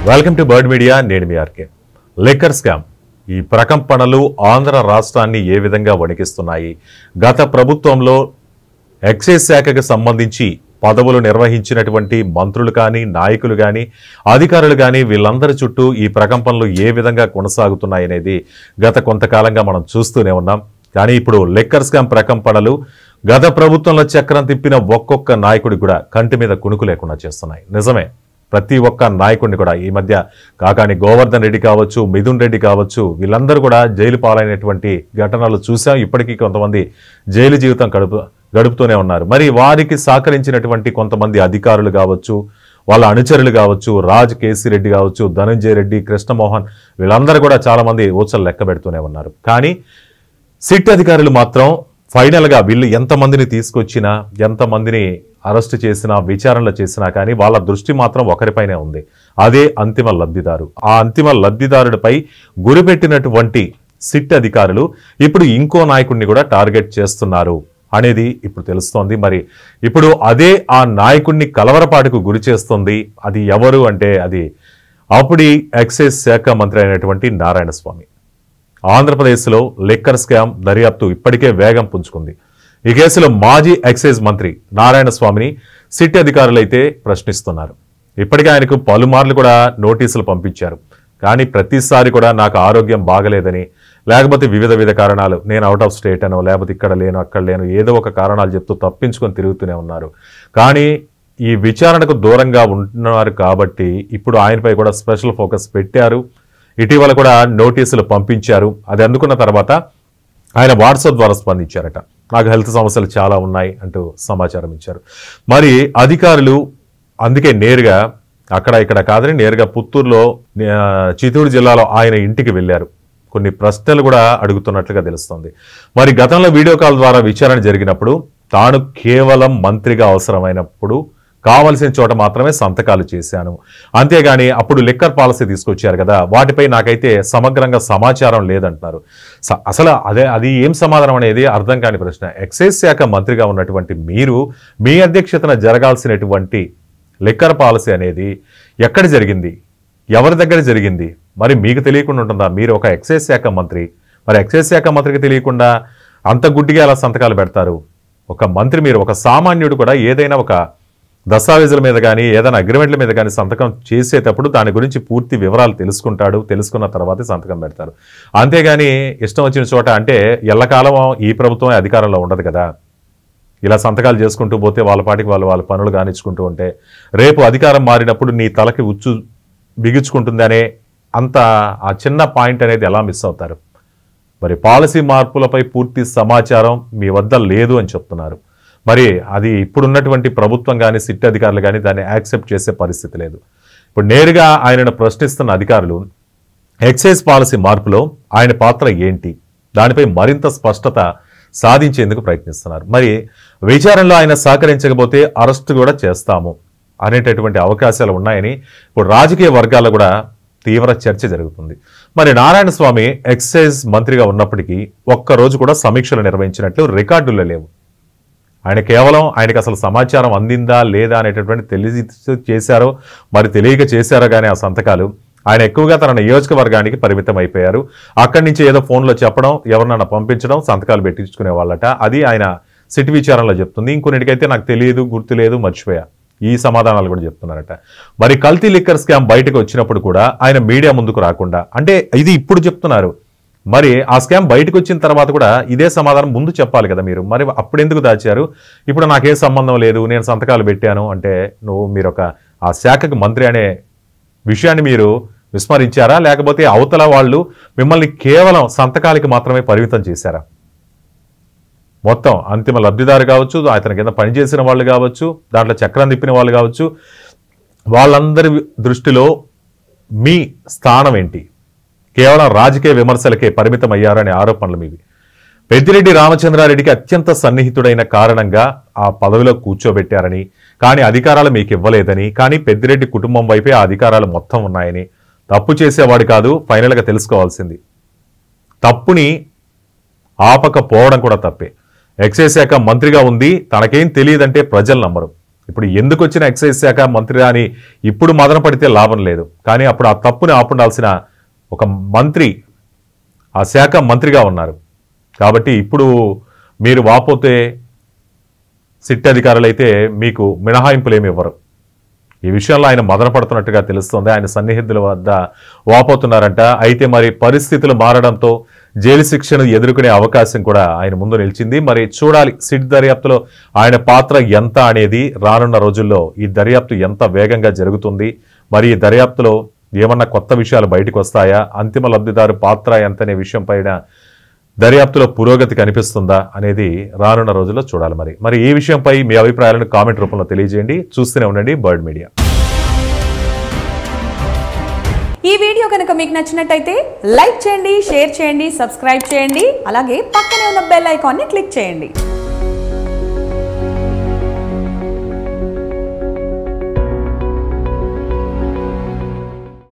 Welcome to bird media. నేను మీ RK. Liquor scam ఈ ప్రకంపనలు ఆంధ్ర రాష్ట్రాన్ని ఏ విధంగా వణికిస్తున్నాయి? గత ప్రభుత్వంలో ఎక్సైజ్ శాఖకు సంబంధించి పదవులు నిర్వహించినటువంటి మంత్రులు కానీ, నాయకులు కానీ, అధికారులు కానీ వీళ్ళందరి చుట్టూ ఈ ప్రకంపనలు ఏ విధంగా కొనసాగుతున్నాయి అనేది గత కొంతకాలంగా మనం చూస్తూనే ఉన్నాం. కానీ ఇప్పుడు లిక్కర్ స్కామ్ ప్రకంపనలు గత ప్రభుత్వంలో చక్రం తిప్పిన ఒక్కొక్క నాయకుడి కూడా కంటి మీద కునుకు లేకుండా చేస్తున్నాయి. నిజమే, ప్రతి ఒక్క నాయకుడిని కూడా ఈ మధ్య కాకాని గోవర్ధన్ రెడ్డి కావచ్చు, మిథున్ రెడ్డి కావచ్చు, వీళ్ళందరూ కూడా జైలు పాలైనటువంటి ఘటనలు చూసాం. ఇప్పటికీ కొంతమంది జైలు జీవితం గడుపుతూనే ఉన్నారు. మరి వారికి సహకరించినటువంటి కొంతమంది అధికారులు కావచ్చు, వాళ్ళ అనుచరులు కావచ్చు, రాజ్ కేసిరెడ్డి కావచ్చు, ధనంజయ రెడ్డి, కృష్ణమోహన్, వీళ్ళందరూ కూడా చాలామంది ఊచలు లెక్క పెడుతూనే ఉన్నారు. కానీ సిట్ అధికారులు మాత్రం ఫైనల్గా వీళ్ళు ఎంతమందిని తీసుకొచ్చినా, ఎంతమందిని అరెస్టు చేసినా, విచారణలు చేసినా కానీ వాళ్ళ దృష్టి మాత్రం ఒకరిపైనే ఉంది. అదే అంతిమ లబ్ధిదారు. ఆ అంతిమ లబ్ధిదారుడిపై గురిపెట్టినటువంటి సిట్ అధికారులు ఇప్పుడు ఇంకో నాయకుడిని కూడా టార్గెట్ చేస్తున్నారు అనేది ఇప్పుడు తెలుస్తోంది. మరి ఇప్పుడు అదే ఆ నాయకుడిని కలవరపాటుకు గురి చేస్తుంది. అది ఎవరు అంటే అది అప్పుడి ఎక్సైజ్ శాఖ మంత్రి అయినటువంటి నారాయణ స్వామి. ఆంధ్రప్రదేశ్లో లిక్కర్ స్కామ్ దర్యాప్తు ఇప్పటికే వేగం పుంజుకుంది. ఈ కేసులో మాజీ ఎక్సైజ్ మంత్రి నారాయణ స్వామిని సిట్ అధికారులైతే ప్రశ్నిస్తున్నారు. ఇప్పటికే ఆయనకు పలుమార్లు కూడా నోటీసులు పంపించారు. కానీ ప్రతిసారి కూడా నాకు ఆరోగ్యం బాగలేదని, లేకపోతే వివిధ కారణాలు, నేను అవుట్ ఆఫ్ స్టేట్ అనో, లేకపోతే ఇక్కడ లేను, అక్కడ లేను, ఏదో ఒక కారణాలు చెప్తూ తప్పించుకొని తిరుగుతూనే ఉన్నారు. కానీ ఈ విచారణకు దూరంగా ఉంటున్నారు కాబట్టి ఇప్పుడు ఆయనపై కూడా స్పెషల్ ఫోకస్ పెట్టారు. ఇటీవల కూడా నోటీసులు పంపించారు. అది అందుకున్న తర్వాత ఆయన వాట్సాప్ ద్వారా స్పందించారట. నాకు హెల్త్ సమస్యలు చాలా ఉన్నాయి అంటూ సమాచారం ఇచ్చారు. మరి అధికారులు అందుకే నేరుగా అక్కడ ఇక్కడ కాదని నేరుగా పుత్తూరులో, చిత్తూరు జిల్లాలో ఆయన ఇంటికి వెళ్ళారు. కొన్ని ప్రశ్నలు కూడా అడుగుతున్నట్లుగా తెలుస్తోంది. మరి గతంలో వీడియో కాల్ ద్వారా విచారణ జరిగినప్పుడు తాను కేవలం మంత్రిగా అవసరమైనప్పుడు కావలసిన చోట మాత్రమే సంతకాలు చేశాను, అంతేగాని అప్పుడు లిక్కర్ పాలసీ తీసుకొచ్చారు కదా, వాటిపై నాకైతే సమగ్రంగా సమాచారం లేదంటున్నారు. అసలు అది ఏం సమాధానం అనేది అర్థం కాని ప్రశ్న. ఎక్సైజ్ శాఖ మంత్రిగా ఉన్నటువంటి మీరు మీ అధ్యక్షతన జరగాల్సినటువంటి లిక్కర్ పాలసీ అనేది ఎక్కడ జరిగింది, ఎవరి దగ్గర జరిగింది? మరి మీకు తెలియకుండా ఉంటుందా? మీరు ఒక ఎక్సైజ్ శాఖ మంత్రి. మరి ఎక్సైజ్ శాఖ మంత్రికి తెలియకుండా అంత గుడ్డిగా ఎలా సంతకాలు పెడతారు? ఒక మంత్రి, మీరు ఒక సామాన్యుడు కూడా ఏదైనా ఒక దస్తావేజుల మీద కానీ, ఏదైనా అగ్రిమెంట్ల మీద కానీ సంతకం చేసేటప్పుడు దాని గురించి పూర్తి వివరాలు తెలుసుకుంటాడు. తెలుసుకున్న తర్వాతే సంతకం పెడతారు. అంతేగాని ఇష్టం వచ్చిన చోట, అంటే ఎల్లకాలం ఈ ప్రభుత్వం అధికారంలో ఉండదు కదా, ఇలా సంతకాలు చేసుకుంటూ పోతే వాళ్ళ పాటికి వాళ్ళ పనులు కానిచ్చుకుంటూ ఉంటే రేపు అధికారం మారినప్పుడు నీ తలకి ఉచ్చు బిగించుకుంటుందనే అంత ఆ చిన్న పాయింట్ అనేది ఎలా మిస్ అవుతారు? మరి పాలసీ మార్పులపై పూర్తి సమాచారం మీ వద్ద లేదు అని చెప్తున్నారు. మరి అది ఇప్పుడున్నటువంటి ప్రభుత్వం కానీ, సిట్ అధికారులు కానీ దాన్ని యాక్సెప్ట్ చేసే పరిస్థితి లేదు. ఇప్పుడు నేరుగా ఆయనను ప్రశ్నిస్తున్న అధికారులు ఎక్సైజ్ పాలసీ మార్పులో ఆయన పాత్ర ఏంటి, దానిపై మరింత స్పష్టత సాధించేందుకు ప్రయత్నిస్తున్నారు. మరి విచారణలో ఆయన సహకరించకపోతే అరెస్టు కూడా చేస్తాము అనేటటువంటి అవకాశాలు ఉన్నాయని ఇప్పుడు రాజకీయ వర్గాల్లో కూడా తీవ్ర చర్చ జరుగుతుంది. మరి నారాయణ స్వామి ఎక్సైజ్ మంత్రిగా ఉన్నప్పటికీ ఒక్కరోజు కూడా సమీక్షలు నిర్వహించినట్లు రికార్డుల్లో లేవు. ఆయన కేవలం ఆయనకు అసలు సమాచారం అందిందా లేదా అనేటటువంటి తెలిసి చేశారో మరి తెలియక చేశారో కానీ ఆ సంతకాలు ఆయన ఎక్కువగా తన నియోజకవర్గానికి పరిమితం అయిపోయారు. అక్కడి నుంచి ఏదో ఫోన్లో చెప్పడం, ఎవరినైనా పంపించడం, సంతకాలు పెట్టించుకునే వాళ్ళట. అది ఆయన సిట్ విచారణలో చెప్తుంది. ఇంకొన్నిటికైతే నాకు తెలియదు, గుర్తులేదు, మర్చిపోయా, ఈ సమాధానాలు కూడా చెప్తున్నారట. మరి కల్తీ లిక్కర్ స్కామ్ బయటకు వచ్చినప్పుడు కూడా ఆయన మీడియా ముందుకు రాకుండా, అంటే ఇది ఇప్పుడు చెప్తున్నారు, మరి ఆ స్కామ్ బయటకు వచ్చిన తర్వాత కూడా ఇదే సమాధానం ముందు చెప్పాలి కదా మీరు. మరి అప్పుడెందుకు దాచారు? ఇప్పుడు నాకేం సంబంధం లేదు, నేను సంతకాలు పెట్టాను అంటే మీరు ఒక ఆ శాఖకు మంత్రి అనే విషయాన్ని మీరు విస్మరించారా? లేకపోతే అవతల వాళ్ళు మిమ్మల్ని కేవలం సంతకాలకి మాత్రమే పరిమితం చేశారా? మొత్తం అంతిమ లబ్ధిదారు కావచ్చు, అతని కింద పనిచేసిన వాళ్ళు కావచ్చు, దాంట్లో చక్రం తిప్పిన వాళ్ళు కావచ్చు, వాళ్ళందరి దృష్టిలో మీ స్థానం ఏంటి? కేవలం రాజకీయ విమర్శలకే పరిమితం అయ్యారనే ఆరోపణలు మీవి. పెద్దిరెడ్డి రామచంద్రారెడ్డికి అత్యంత సన్నిహితుడైన కారణంగా ఆ పదవిలో కూర్చోబెట్టారని, కానీ అధికారాలు మీకు ఇవ్వలేదని, కానీ పెద్దిరెడ్డి కుటుంబం వైపే ఆ అధికారాలు మొత్తం ఉన్నాయని, తప్పు చేసేవాడు కాదు, ఫైనల్గా తెలుసుకోవాల్సింది. తప్పుని ఆపకపోవడం కూడా తప్పే. ఎక్సైజ్ శాఖ మంత్రిగా ఉంది, తనకేం తెలియదంటే ప్రజలు నమ్మరు. ఇప్పుడు ఎందుకు వచ్చిన ఎక్సైజ్ శాఖ మంత్రి అని ఇప్పుడు మదన పడితే లాభం లేదు. కానీ అప్పుడు ఆ తప్పుని ఆపుండాల్సిన ఒక మంత్రి ఆ శాఖ మంత్రిగా ఉన్నారు. కాబట్టి ఇప్పుడు మీరు వాపోతే సిట్ అధికారులు అయితే మీకు మినహాయింపులు ఏమి ఇవ్వరు. ఈ విషయంలో ఆయన మదన పడుతున్నట్టుగా తెలుస్తోంది. ఆయన సన్నిహితుల వద్ద వాపోతున్నారంట. అయితే మరి పరిస్థితులు మారడంతో జైలు శిక్షను ఎదుర్కొనే అవకాశం కూడా ఆయన ముందు నిలిచింది. మరి చూడాలి సిట్ దర్యాప్తులో ఆయన పాత్ర ఎంత అనేది. రానున్న రోజుల్లో ఈ దర్యాప్తు ఎంత వేగంగా జరుగుతుంది, మరి ఈ దర్యాప్తులో ఏమన్నా కొత్త విషయాలు బయటకు వస్తాయా, అంతిమ లబ్ధిదారు పాత్ర ఎంత అనే విషయం పైన దర్యాప్తులో పురోగతి కనిపిస్తుందా అనేది రానున్న రోజుల్లో చూడాలి. మరి ఈ విషయంపై మీ అభిప్రాయాలను కామెంట్ రూపంలో తెలియజేయండి. చూస్తూనే ఉండండి బర్డ్ మీడియా. ఈ వీడియో కనుక మీకు నచ్చినట్టయితే లైక్ చేయండి, షేర్ చేయండి, సబ్స్క్రైబ్ చేయండి. అలాగే పక్కనే ఉన్న బెల్ ఐకాన్ని క్లిక్ చేయండి.